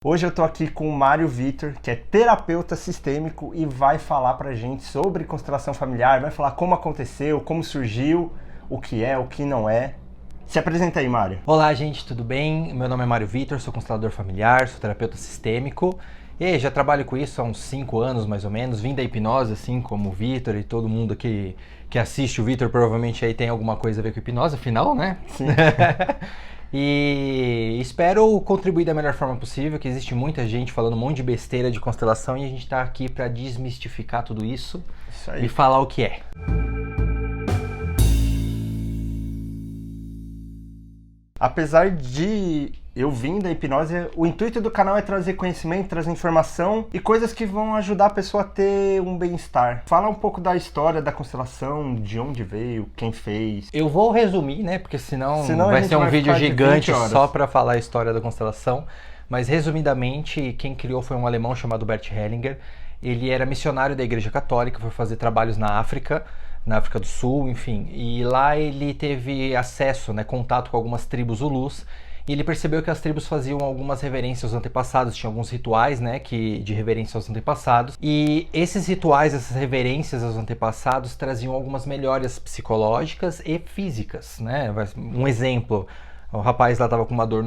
Hoje eu tô aqui com o Mário Vitor, que é terapeuta sistêmico e vai falar pra gente sobre constelação familiar, vai falar como aconteceu, como surgiu, o que é, o que não é. Se apresenta aí, Mário. Olá, gente, tudo bem? Meu nome é Mário Vitor, sou constelador familiar, sou terapeuta sistêmico e já trabalho com isso há uns 5 anos, mais ou menos. Vim da hipnose, assim como o Vitor e todo mundo que assiste o Vitor provavelmente aí tem alguma coisa a ver com hipnose, afinal, né? Sim. E espero contribuir da melhor forma possível, que existe muita gente falando um monte de besteira de constelação e a gente tá aqui para desmistificar tudo isso aí. E falar o que é. Apesar de eu vir da hipnose, o intuito do canal é trazer conhecimento, trazer informação e coisas que vão ajudar a pessoa a ter um bem-estar. Fala um pouco da história da constelação, de onde veio, quem fez. Eu vou resumir, né? Porque senão vai ser um vídeo gigante só para falar a história da constelação. Mas resumidamente, quem criou foi um alemão chamado Bert Hellinger. Ele era missionário da Igreja Católica, foi fazer trabalhos na África do Sul, enfim. E lá ele teve acesso, né, contato com algumas tribos Zulus. E ele percebeu que as tribos faziam algumas reverências aos antepassados, tinha alguns rituais, né, de reverência aos antepassados. E esses rituais, essas reverências aos antepassados traziam algumas melhorias psicológicas e físicas, né? Um exemplo, o rapaz lá tava com uma dor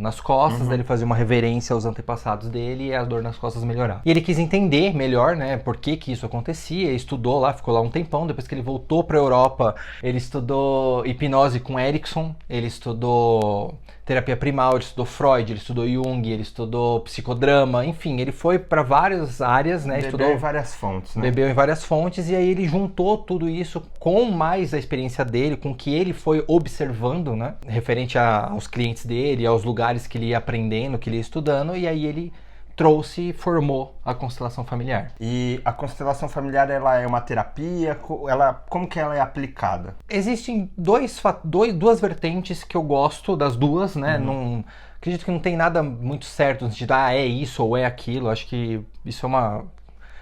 nas costas, daí ele fazia uma reverência aos antepassados dele e a dor nas costas melhorava. E ele quis entender melhor, né, por que isso acontecia, estudou lá, ficou lá um tempão, depois que ele voltou pra Europa, ele estudou hipnose com Erickson, ele estudou terapia primal, ele estudou Freud, ele estudou Jung, ele estudou psicodrama, enfim, ele foi para várias áreas, né? Bebeu em várias fontes, né? Bebeu em várias fontes e aí ele juntou tudo isso com mais a experiência dele, com o que ele foi observando, né? Referente aos clientes dele, aos lugares que ele ia aprendendo, que ele ia estudando, e aí ele trouxe e formou a constelação familiar. E a constelação familiar, ela é uma terapia? Como que ela é aplicada? Existem duas vertentes que eu gosto das duas, né? Não, acredito que não tem nada muito certo no sentido, é isso ou é aquilo. Acho que isso é uma...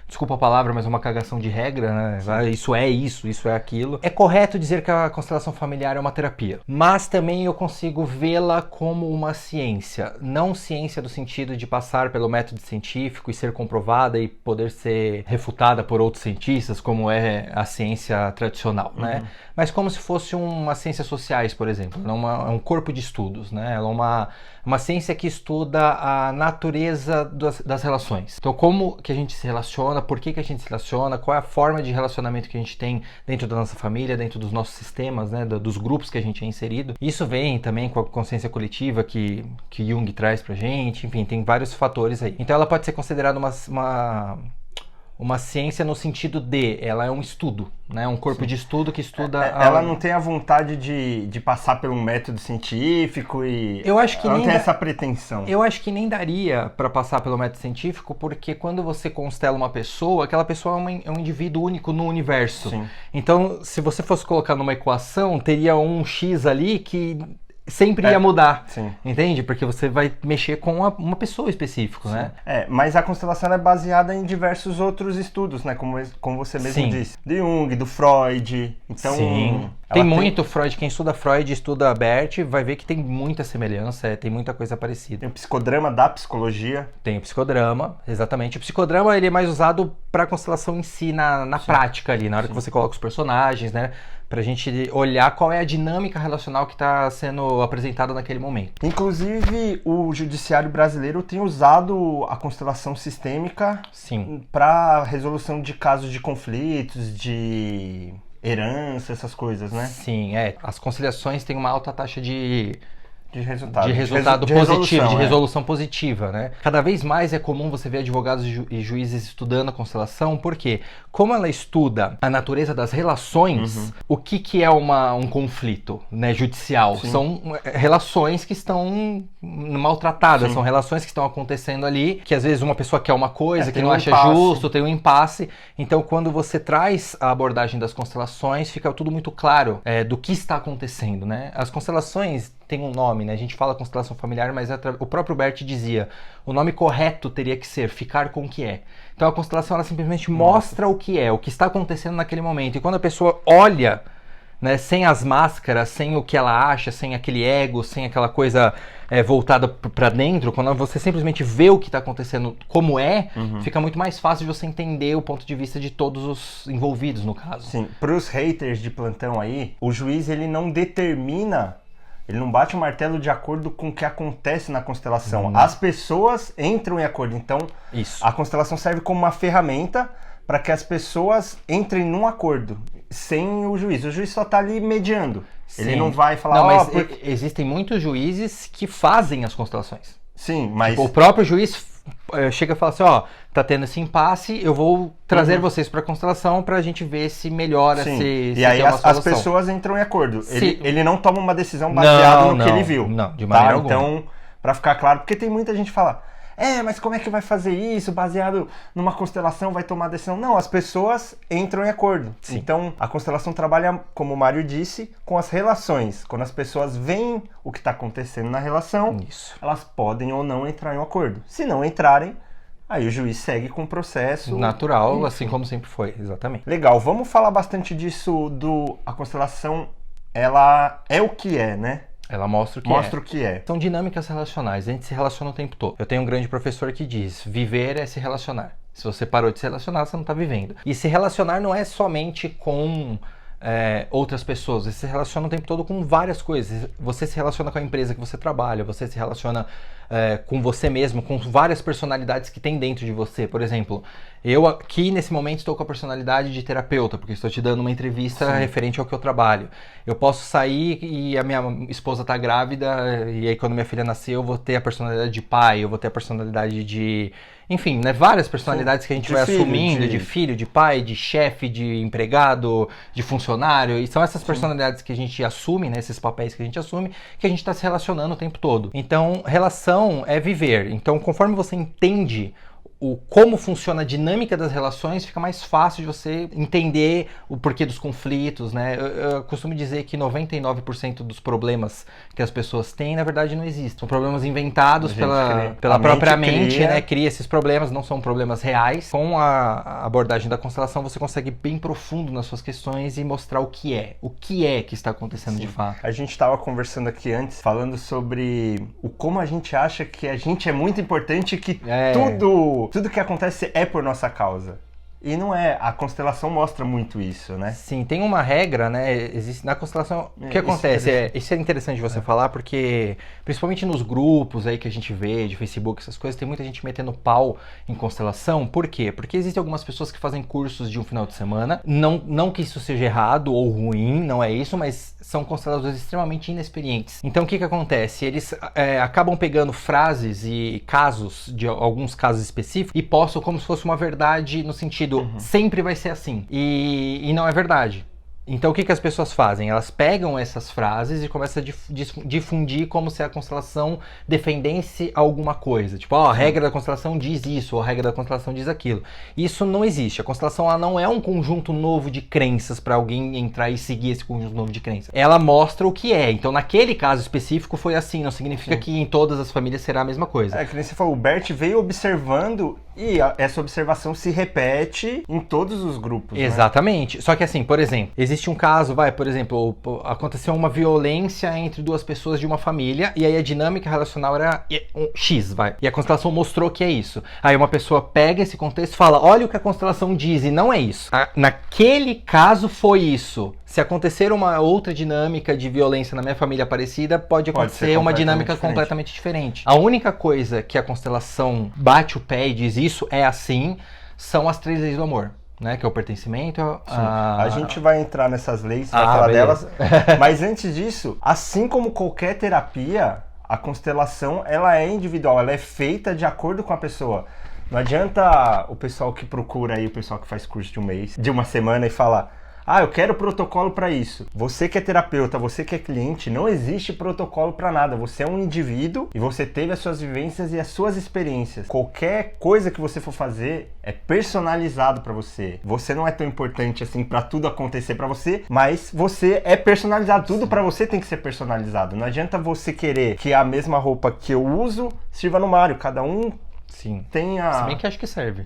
Desculpa a palavra, mas é uma cagação de regra, né? Isso é aquilo. É correto dizer que a constelação familiar é uma terapia, mas também eu consigo vê-la como uma ciência. Não ciência do sentido de passar pelo método científico e ser comprovada e poder ser refutada por outros cientistas, como é a ciência tradicional, né? Mas como se fosse uma ciência sociais, por exemplo. É um corpo de estudos, né? Ela é uma ciência que estuda a natureza das relações. Então, como que a gente se relaciona, por que a gente se relaciona, qual é a forma de relacionamento que a gente tem dentro da nossa família, dentro dos nossos sistemas, né, dos grupos que a gente é inserido. Isso vem também com a consciência coletiva que Jung traz pra gente, enfim, tem vários fatores aí. Então ela pode ser considerada uma ciência no sentido ela é um estudo, né? Um corpo de estudo que estuda... Ela não tem a vontade de passar por um método científico e... Eu acho que ela não tem essa pretensão. Eu acho que nem daria para passar pelo método científico, porque quando você constela uma pessoa, aquela pessoa é um indivíduo único no universo. Sim. Então, se você fosse colocar numa equação, teria um X ali que... sempre ia mudar, sim. Entende? Porque você vai mexer com uma pessoa específica, sim, né? Mas a constelação é baseada em diversos outros estudos, né? Como você mesmo disse. Do Jung, do Freud, então... Sim. Tem muito Freud, quem estuda Freud, estuda Bert, vai ver que tem muita semelhança, tem muita coisa parecida. Tem o psicodrama da psicologia. Tem o psicodrama, exatamente. O psicodrama ele é mais usado para a constelação em si, na prática ali, na hora que você coloca os personagens, né? Pra gente olhar qual é a dinâmica relacional que está sendo apresentada naquele momento. Inclusive, o judiciário brasileiro tem usado a constelação sistêmica para resolução de casos de conflitos, de herança, essas coisas, né? Sim, as conciliações têm uma alta taxa de resultado positivo, de resolução positiva, né? Cada vez mais é comum você ver advogados e juízes estudando a constelação, porque como ela estuda a natureza das relações, o que é um conflito, né, judicial? Sim. São relações que estão maltratadas, sim, são relações que estão acontecendo ali, que às vezes uma pessoa quer uma coisa que não acha justo, tem um impasse. Então, quando você traz a abordagem das constelações, fica tudo muito claro do que está acontecendo, né? As constelações tem um nome, né? A gente fala constelação familiar, mas o próprio Bert dizia, o nome correto teria que ser ficar com o que é. Então a constelação ela simplesmente mostra o que é, o que está acontecendo naquele momento. E quando a pessoa olha né? Sem as máscaras, sem o que ela acha, sem aquele ego, sem aquela coisa voltada pra dentro, quando você simplesmente vê o que tá acontecendo como fica muito mais fácil de você entender o ponto de vista de todos os envolvidos no caso. Sim, pros haters de plantão aí, o juiz ele não determina, ele não bate o martelo de acordo com o que acontece na constelação. As pessoas entram em acordo, então a constelação serve como uma ferramenta para que as pessoas entrem num acordo, sem o juiz. O juiz só tá ali mediando. Sim. Ele não vai falar... Não, mas existem muitos juízes que fazem as constelações. Sim, mas... Tipo, o próprio juiz chega e fala assim, ó, tá tendo esse impasse, eu vou trazer vocês pra constelação pra gente ver se melhora, se e aí as pessoas entram em acordo. Ele não toma uma decisão baseada no que ele viu. Não, de maneira alguma. Então, pra ficar claro, porque tem muita gente que fala... mas como é que vai fazer isso? Baseado numa constelação, vai tomar decisão? Não, as pessoas entram em acordo. Sim. Então, a constelação trabalha, como o Mário disse, com as relações. Quando as pessoas veem o que está acontecendo na relação, elas podem ou não entrar em um acordo. Se não entrarem, aí o juiz segue com o processo. Natural, assim como sempre foi, exatamente. Legal, vamos falar bastante disso a constelação, ela é o que é, né? Ela mostra o que é. São dinâmicas relacionais, a gente se relaciona o tempo todo. Eu tenho um grande professor que diz, viver é se relacionar. Se você parou de se relacionar, você não está vivendo. E se relacionar não é somente com outras pessoas, você se relaciona o tempo todo com várias coisas. Você se relaciona com a empresa que você trabalha, você se relaciona com você mesmo, com várias personalidades que tem dentro de você. Por exemplo, eu aqui nesse momento estou com a personalidade de terapeuta, porque estou te dando uma entrevista referente ao que eu trabalho. Eu posso sair e a minha esposa está grávida, e aí quando minha filha nascer eu vou ter a personalidade de pai, eu vou ter a personalidade de... Enfim, né, várias personalidades que a gente vai assumindo, de filho, de pai, de chefe, de empregado, de funcionário, e são essas personalidades que a gente assume, né, esses papéis que a gente assume, que a gente está se relacionando o tempo todo. Então, relação é viver. Então, conforme você entende como funciona a dinâmica das relações, fica mais fácil de você entender o porquê dos conflitos, né? Eu costumo dizer que 99% dos problemas que as pessoas têm, na verdade, não existem. São problemas inventados pela própria mente, né? Cria esses problemas, não são problemas reais. Com a abordagem da constelação, você consegue ir bem profundo nas suas questões e mostrar o que é que está acontecendo de fato. A gente estava conversando aqui antes, falando sobre como a gente acha que a gente é muito importante, que tudo que acontece é por nossa causa. E não é. A constelação mostra muito isso, né? Sim, tem uma regra, né? Existe na constelação. O que acontece? Isso é interessante você falar, porque principalmente nos grupos aí que a gente vê, de Facebook, essas coisas, tem muita gente metendo pau em constelação. Por quê? Porque existem algumas pessoas que fazem cursos de um final de semana. Não que isso seja errado ou ruim, não é isso, mas são consteladores extremamente inexperientes. Então o que acontece? Eles acabam pegando frases e casos, de alguns casos específicos, e postam como se fosse uma verdade no sentido sempre vai ser assim. E não é verdade. Então o que as pessoas fazem? Elas pegam essas frases e começam a difundir como se a constelação defendesse alguma coisa. Tipo, a regra da constelação diz isso, ou a regra da constelação diz aquilo. Isso não existe. A constelação ela não é um conjunto novo de crenças para alguém entrar e seguir esse conjunto novo de crenças. Ela mostra o que é. Então naquele caso específico foi assim, não significa que em todas as famílias será a mesma coisa. Que nem você falou, o Bert veio observando e essa observação se repete em todos os grupos. Exatamente. Né? Só que assim, por exemplo, existe um caso, por exemplo, aconteceu uma violência entre duas pessoas de uma família e aí a dinâmica relacional era X, e a constelação mostrou que é isso. Aí uma pessoa pega esse contexto e fala, olha o que a constelação diz e não é isso. Naquele caso foi isso. Se acontecer uma outra dinâmica de violência na minha família parecida, pode acontecer uma dinâmica completamente diferente. A única coisa que a constelação bate o pé e diz isso é assim, são as 3 leis do amor. Né, que é o pertencimento. A gente vai entrar nessas leis, vai falar delas. Mas antes disso, assim como qualquer terapia, a constelação ela é individual, ela é feita de acordo com a pessoa. Não adianta o pessoal que procura aí, o pessoal que faz curso de um mês, de uma semana e fala... eu quero protocolo para isso. Você que é terapeuta, você que é cliente, não existe protocolo para nada. Você é um indivíduo e você teve as suas vivências e as suas experiências. Qualquer coisa que você for fazer é personalizado para você. Você não é tão importante assim para tudo acontecer para você, mas você é personalizado. Tudo para você tem que ser personalizado. Não adianta você querer que a mesma roupa que eu uso sirva no Mário. Cada um tem a... Se bem que acho que serve.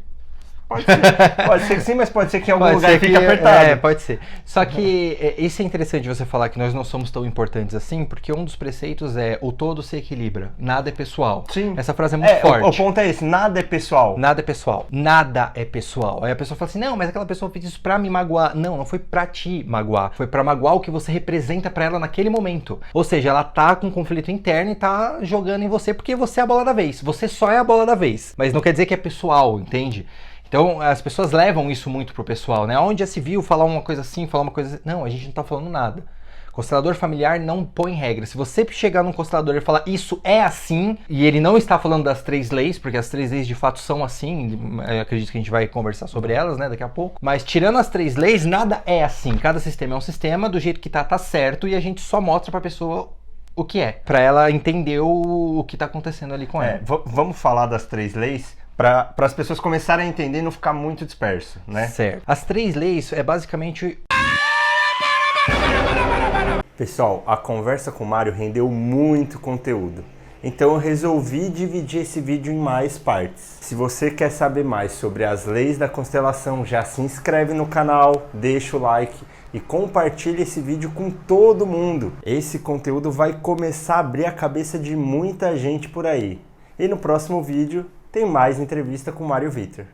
Pode ser que sim, mas pode ser que em algum Pode lugar ser fique que- apertado. pode ser. Só que isso é interessante você falar que nós não somos tão importantes assim, porque um dos preceitos é o todo se equilibra, nada é pessoal. Sim. Essa frase é muito forte. O ponto é esse, nada é pessoal. Nada é pessoal. Nada é pessoal. Aí a pessoa fala assim, não, mas aquela pessoa fez isso pra me magoar. Não, não foi pra te magoar. Foi pra magoar o que você representa pra ela naquele momento. Ou seja, ela tá com um conflito interno e tá jogando em você porque você é a bola da vez. Você só é a bola da vez. Mas não quer dizer que é pessoal, entende? Então, as pessoas levam isso muito pro pessoal, né? Onde já se viu falar uma coisa assim, falar uma coisa assim. Não, a gente não tá falando nada. Constelador familiar não põe regra. Se você chegar num constelador e falar isso é assim, e ele não está falando das 3 leis, porque as 3 leis de fato são assim, eu acredito que a gente vai conversar sobre elas, né, daqui a pouco. Mas tirando as 3 leis, nada é assim. Cada sistema é um sistema, do jeito que tá certo, e a gente só mostra pra pessoa o que é, pra ela entender o que tá acontecendo ali com ela. Vamos falar das 3 leis para as pessoas começarem a entender e não ficar muito disperso, né? Certo. As 3 leis é basicamente... Pessoal, a conversa com o Mário rendeu muito conteúdo. Então eu resolvi dividir esse vídeo em mais partes. Se você quer saber mais sobre as leis da constelação, já se inscreve no canal, deixa o like e compartilha esse vídeo com todo mundo. Esse conteúdo vai começar a abrir a cabeça de muita gente por aí. E no próximo vídeo tem mais entrevista com o Mário Vitor.